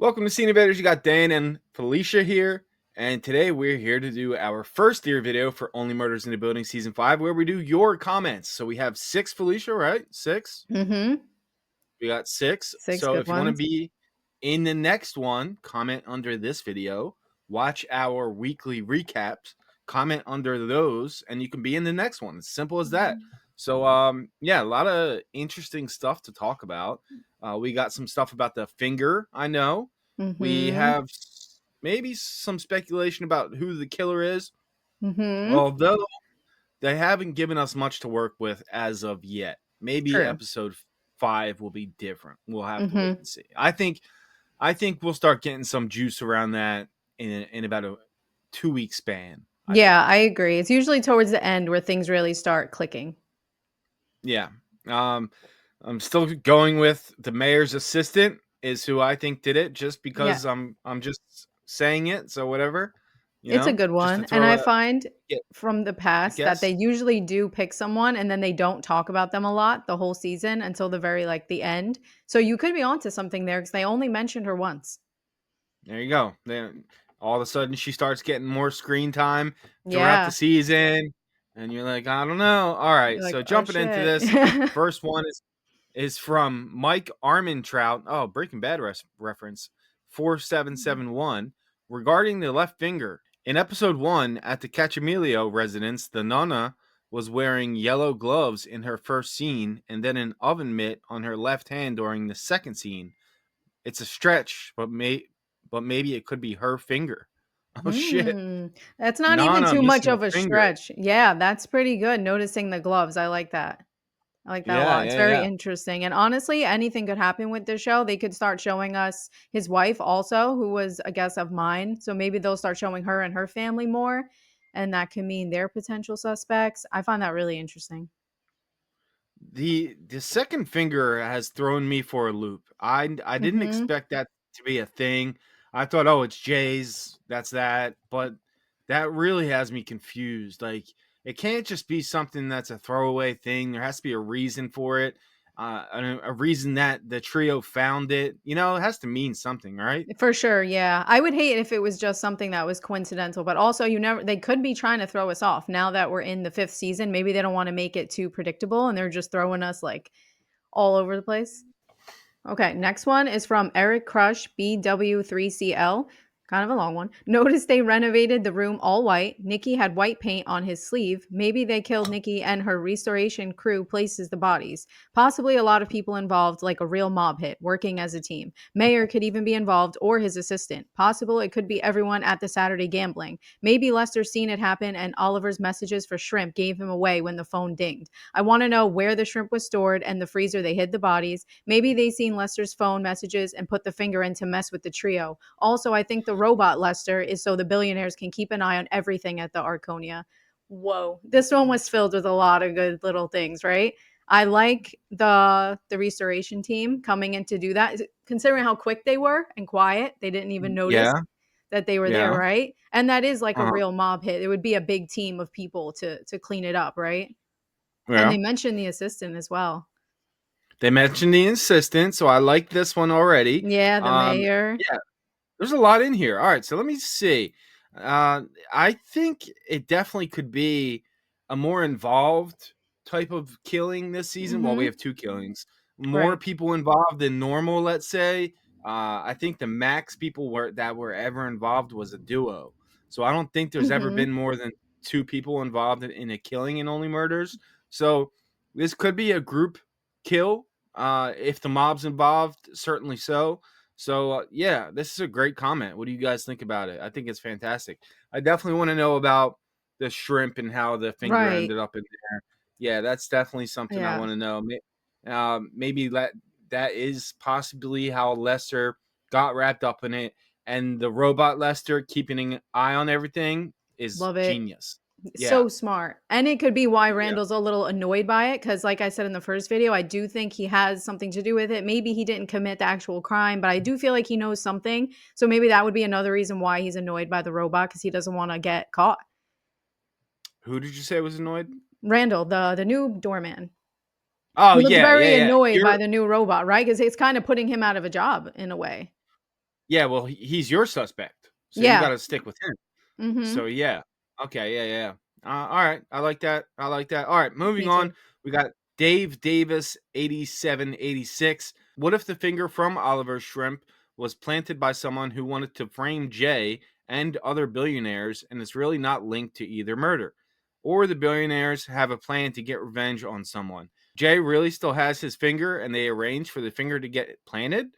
Welcome to Scene Invaders. You got Dan and Felicia here, and today we're here to do our first theory video for Only Murders in the Building Season 5, where we do your comments. So we have 6, Felicia, right? 6? Mm-hmm. We got 6. 6 So good if you want to ones. be in the next one, comment under this video, watch our weekly recaps, comment under those, and you can be in the next one. It's simple as that. So yeah, a lot of interesting stuff to talk about. We got some stuff about the finger, I know. We Mm-hmm. have maybe some speculation about who the killer is, Mm-hmm. although they haven't given us much to work with as of yet. Maybe True. episode 5 will be different. We'll have to wait Mm-hmm. and see. I think we'll start getting some juice around that in about a 2-week span, I Yeah, think. I agree. It's usually towards the end where things really start clicking. Yeah. Um I'm still going with the mayor's assistant is who I think did it, just Yeah, because I'm just saying it, so whatever, it's a good just to one. And throw I a find yeah, from the I past that guess. they usually do pick someone and then they don't talk about them a lot the whole season until the very the end. So you could be onto something there because they only mentioned her once. There you go. Then all of a sudden she starts getting more screen time throughout the Yeah. season, and you're like, I don't know. All right, You're like, so oh jumping into shit. this, first one is from Mike Armentrout. Oh, Breaking Bad reference 4771 regarding the left finger. In episode 1, at the Cachamilio residence, the Nonna was wearing yellow gloves in her first scene and then an oven mitt on her left hand during the second scene. It's a stretch, but maybe it could be her finger. Oh shit. Hmm. That's not even Nana too much missing a of a finger. stretch. Yeah, that's pretty good. Noticing the gloves. I like that. I like that a Yeah, lot. It's yeah, very yeah. interesting. And honestly, anything could happen with this show. They could start showing us his wife also, who was a guest of mine. So maybe they'll start showing her and her family more. And that can mean they're potential suspects. I find that really interesting. The second finger has thrown me for a loop. I didn't Hmm. expect that to be a thing. I thought, oh, it's Jay's, that's that, but that really has me confused. Like, it can't just be something that's a throwaway thing. There has to be a reason for it, a reason that the trio found it. It has to mean something, right? For sure, yeah. I would hate if it was just something that was coincidental, but also they could be trying to throw us off now that we're in the 5th season. Maybe they don't want to make it too predictable and they're just throwing us all over the place. Okay, next one is from Eric Crush BW3CL. Kind of a long one. Notice they renovated the room all white. Nikki had white paint on his sleeve. Maybe they killed Nikki and her restoration crew places the bodies. Possibly a lot of people involved, like a real mob hit, working as a team. Mayor could even be involved or his assistant. Possible it could be everyone at the Saturday gambling. Maybe Lester's seen it happen and Oliver's messages for shrimp gave him away when the phone dinged. I want to know where the shrimp was stored and the freezer they hid the bodies. Maybe they seen Lester's phone messages and put the finger in to mess with the trio. Also, I think the robot Lester is so the billionaires can keep an eye on everything at the Arconia. Whoa, this one was filled with a lot of good little things, right? I like the restoration team coming in to do that. Considering how quick they were and quiet, they didn't even notice Yeah, that they were there, yeah. right? And that is like a Uh-huh. real mob hit. It would be a big team of people to clean it up, right? And Yeah. they mentioned the assistant as well. They mentioned the insistent, so I like this one already. Yeah, the Um, mayor. yeah, there's a lot in here. All right, so let me see. I think it definitely could be a more involved type of killing this season. Well, we Mhm. have 2 killings. More Right. people involved than normal, let's say. I think the max people that were ever involved was a duo. So I don't think there's ever been Mhm. more than 2 people involved in a killing in Only Murders. So this could be a group kill. If the mob's involved, certainly so. So yeah, this is a great comment. What do you guys think about it? I think it's fantastic. I definitely want to know about the shrimp and how the finger Right. ended up in there. Yeah, that's definitely something I Yeah. want to know. Maybe that is possibly how Lester got wrapped up in it, and the robot Lester keeping an eye on everything is Love it. genius. Yeah, So smart. And it could be why yeah. Randall's a little annoyed by it cuz like I said in the first video, I do think he has something to do with it. Maybe he didn't commit the actual crime, but I do feel like he knows something. So maybe that would be another reason why he's annoyed by the robot cuz he doesn't want to get caught. Who did you say was annoyed? Randall, the new doorman. Oh He looks yeah, yeah, very yeah. annoyed by You're the new robot, right? Cuz it's kind of putting him out of a job in a way. Yeah, well, he's your suspect, so you Yeah. gotta stick with him. Mhm. So, yeah. Okay, yeah, yeah. Alright, I like that, I like that. Alright, moving Me on, too. we got Dave Davis, 8786. What if the finger from Oliver Shrimp was planted by someone who wanted to frame Jay and other billionaires, and it's really not linked to either murder? Or the billionaires have a plan to get revenge on someone. Jay really still has his finger, and they arrange for the finger to get planted?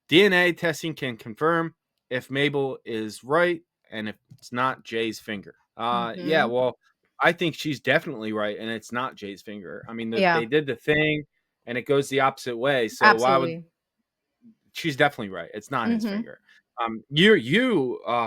DNA testing can confirm if Mabel is right and if it's not Jay's finger. Yeah, Mhm. well, I think she's definitely right, and it's not Jay's finger. I mean, Yeah, they did the thing, and it goes the opposite way. So why would absolutely. she's definitely right? It's not his Mhm. finger.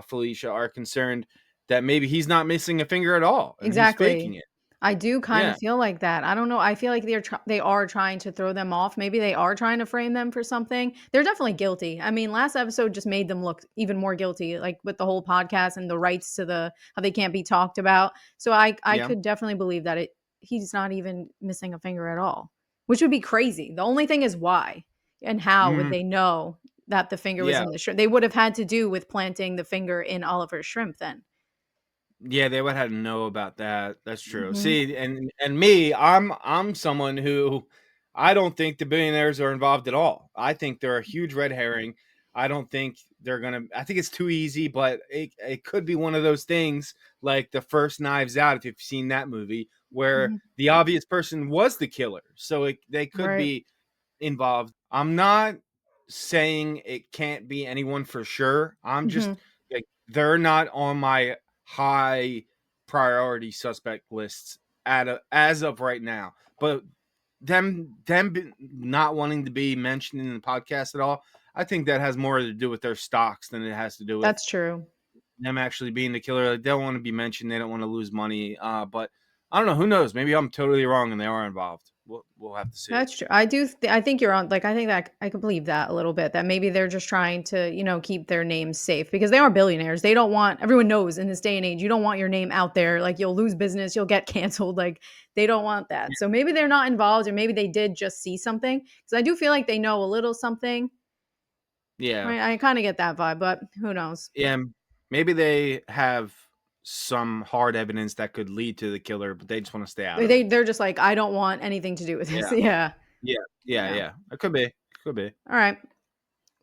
Felicia, are concerned that maybe he's not missing a finger at all, and he's faking Exactly. it. I do kind Yeah, of feel like that. I don't know. I feel like they are trying to throw them off. Maybe they are trying to frame them for something. They're definitely guilty. I mean, last episode just made them look even more guilty, like with the whole podcast and the rights to the how they can't be talked about. So I yeah, could definitely believe that he's not even missing a finger at all, which would be crazy. The only thing is why and how would mhm, they know that the finger was yeah. in the shrimp? They would have had to do with planting the finger in Oliver's shrimp then. Yeah, they would have to know about that. That's true. Mhm. See, and me, I'm someone who I don't think the billionaires are involved at all. I think they're a huge red herring. I don't think they're gonna. I think it's too easy, but it could be one of those things like the first Knives Out, if you've seen that movie, where Mhm. the obvious person was the killer. So they could Right. be involved. I'm not saying it can't be anyone for sure. I'm just Mhm. like they're not on my high priority suspect lists as of right now. But not wanting to be mentioned in the podcast at all, I think that has more to do with their stocks than it has to do with That's true. them actually being the killer. Like, they don't want to be mentioned. They don't want to lose money. But I don't know. Who knows? Maybe I'm totally wrong and they are involved. We'll have to see. That's true. I think you're on like, I think that I could believe that a little bit, that maybe they're just trying to, keep their names safe because they are billionaires. They don't want everyone knows in this day and age, you don't want your name out there. Like you'll lose business, you'll get canceled. Like they don't want that. So maybe they're not involved or maybe they did just see something. Because I do feel like they know a little something. Yeah. Right. I kind of get that vibe, but who knows? Yeah, maybe they have some hard evidence that could lead to the killer, but they just want to stay out of it. They're just like, I don't want anything to do with this. Yeah, Yeah. yeah, yeah, Yeah. yeah. It could be, could be. All right.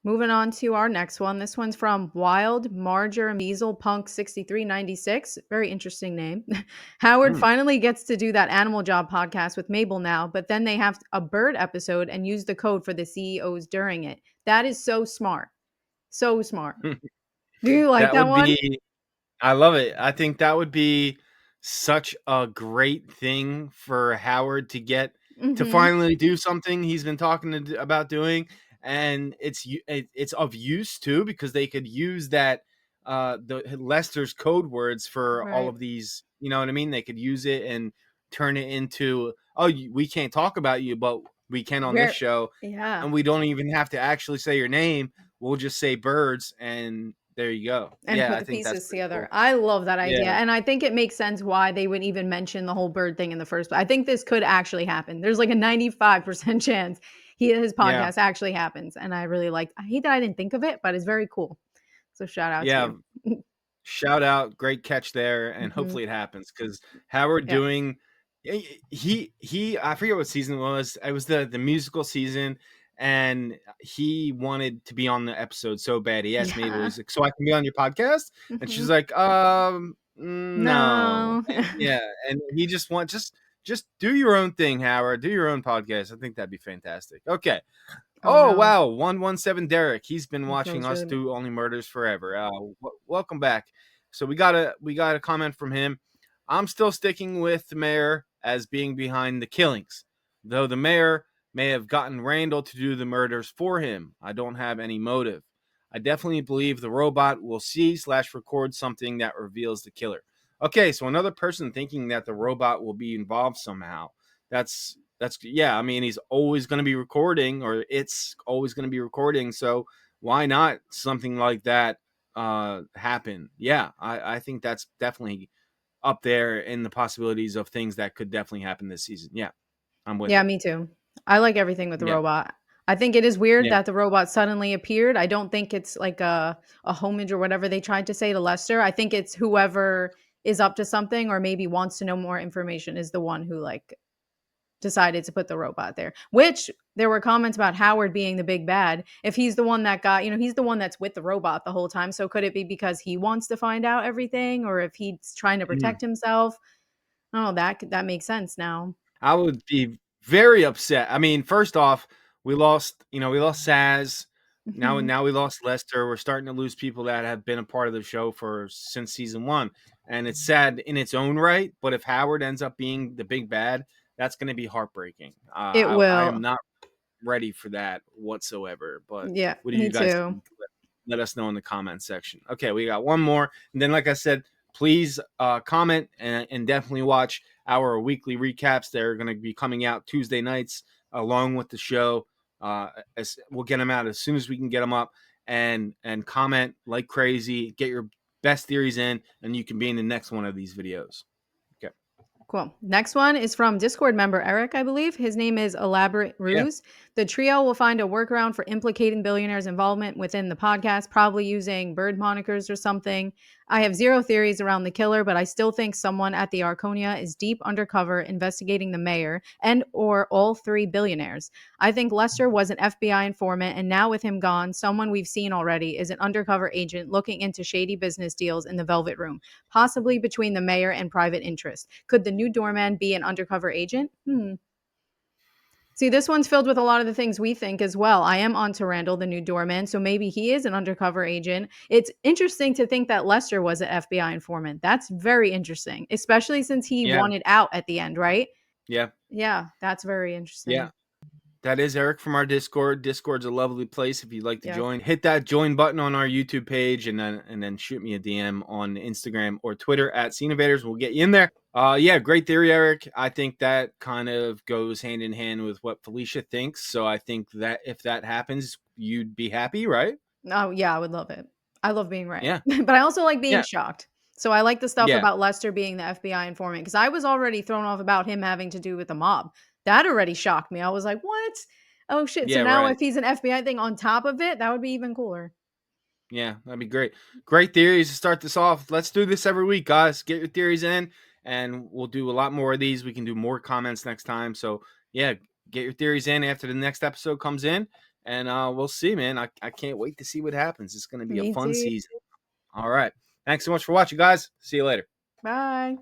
Moving on to our next one. This one's from Wild Marger Measle Punk 6396. Very interesting name. Howard Hmm. finally gets to do that Animal Job podcast with Mabel now, but then they have a bird episode and use the code for the CEOs during it. That is so smart. So smart. Do you like That that would one? be. I love it. I think that would be such a great thing for Howard to get to Mhm. finally do something he's been talking about doing, and it's of use too because they could use that the Lester's code words for all Right. of these. You know what I mean? They could use it and turn it into we can't talk about you, but we can on this Where show, yeah. and we don't even have to actually say your name. We'll just say birds, and there you go. And Yeah, put I the think that's pieces pretty together. cool. I love that idea, Yeah, and I think it makes sense why they would even mention the whole bird thing in the first place. I think this could actually happen. There's like a 95% chance his yeah, podcast actually happens, and I hate that I didn't think of it, but it's very cool. So shout out to yeah. you. Shout out, great catch there, and Mhm. hopefully it happens because Howard Yeah. doing he I forget what season it was. It was the musical season, and he wanted to be on the episode so bad. He asked Mabel, Yeah. he's like, "So I can be on your podcast?" And she's Mhm. like, no." No. And yeah, and he just just do your own thing, Howard. Do your own podcast. I think that'd be fantastic. Okay. Oh, Oh no. wow, 117 Derek. He's been That watching feels us really do Only Murders Forever. Welcome back. So we got a comment from him. I'm still sticking with the mayor as being behind the killings, though the mayor may have gotten Randall to do the murders for him. I don't have any motive. I definitely believe the robot will see/record something that reveals the killer. Okay, so another person thinking that the robot will be involved somehow. That's yeah. I mean, he's always going to be recording, or it's always going to be recording. So why not something like that happen? Yeah, I think that's definitely up there in the possibilities of things that could definitely happen this season. Yeah, I'm with Yeah, it. me too. I like everything with the Yeah, robot. I think it is weird Yeah. that the robot suddenly appeared. I don't think it's like a homage or whatever they tried to say to Lester. I think it's whoever is up to something or maybe wants to know more information is the one who like decided to put the robot there. Which there were comments about Howard being the big bad. If he's the one that got, he's the one that's with the robot the whole time. So could it be because he wants to find out everything, or if he's trying to Mhm. protect himself? Oh, that makes sense now. I would be very upset. I mean, first off, we lost Saz. Now we lost Lester. We're starting to lose people that have been a part of the show since season one, and it's sad in its own right. But if Howard ends up being the big bad, that's going to be heartbreaking. It I am will. not ready for that whatsoever. But Yeah, what do me you guys too. think? Let us know in the comment section. Okay, we got one more, and then like I said, please comment and definitely watch our weekly recaps. They're going to be coming out Tuesday nights along with the show. We'll get them out as soon as we can get them up, and comment like crazy. Get your best theories in, and you can be in the next one of these videos. Okay. Cool. Next one is from Discord member Eric, I believe. His name is Elaborate Yeah. Ruse. The trio will find a workaround for implicating billionaires' involvement within the podcast, probably using bird monikers or something. I have zero theories around the killer, but I still think someone at the Arconia is deep undercover investigating the mayor and or all three billionaires. I think Lester was an FBI informant, and now with him gone, someone we've seen already is an undercover agent looking into shady business deals in the Velvet Room, possibly between the mayor and private interest. Could the new doorman be an undercover agent? See, this one's filled with a lot of the things we think as well. I am on to Randall, the new doorman, so maybe he is an undercover agent. It's interesting to think that Lester was an FBI informant. That's very interesting, especially since he Yeah. wanted out at the end, right? Yeah. Yeah, that's very Yeah. interesting. That is Eric from our Discord. Discord's a lovely place if you'd like to Yep. join. Hit that join button on our YouTube page and then shoot me a DM on Instagram or Twitter at Scenevaders. We'll get you in there. Yeah, great theory, Eric. I think that kind of goes hand in hand with what Felicia thinks. So I think that if that happens, you'd be happy, right? Oh, yeah, I would love it. I love being right. Yeah. But I also like being Yeah. shocked. So I like the stuff Yeah. about Lester being the FBI informant because I was already thrown off about him having to do with the mob. That already shocked me. I was like, what? Oh, shit. So Yeah, now right. if he's an FBI thing on top of it, that would be even cooler. Yeah, that'd be great. Great theories to start this off. Let's do this every week, guys. Get your theories in, and we'll do a lot more of these. We can do more comments next time. So, yeah, get your theories in after the next episode comes in, and we'll see, man. I can't wait to see what happens. It's going to be a Me fun too. season. All right. Thanks so much for watching, guys. See you later. Bye.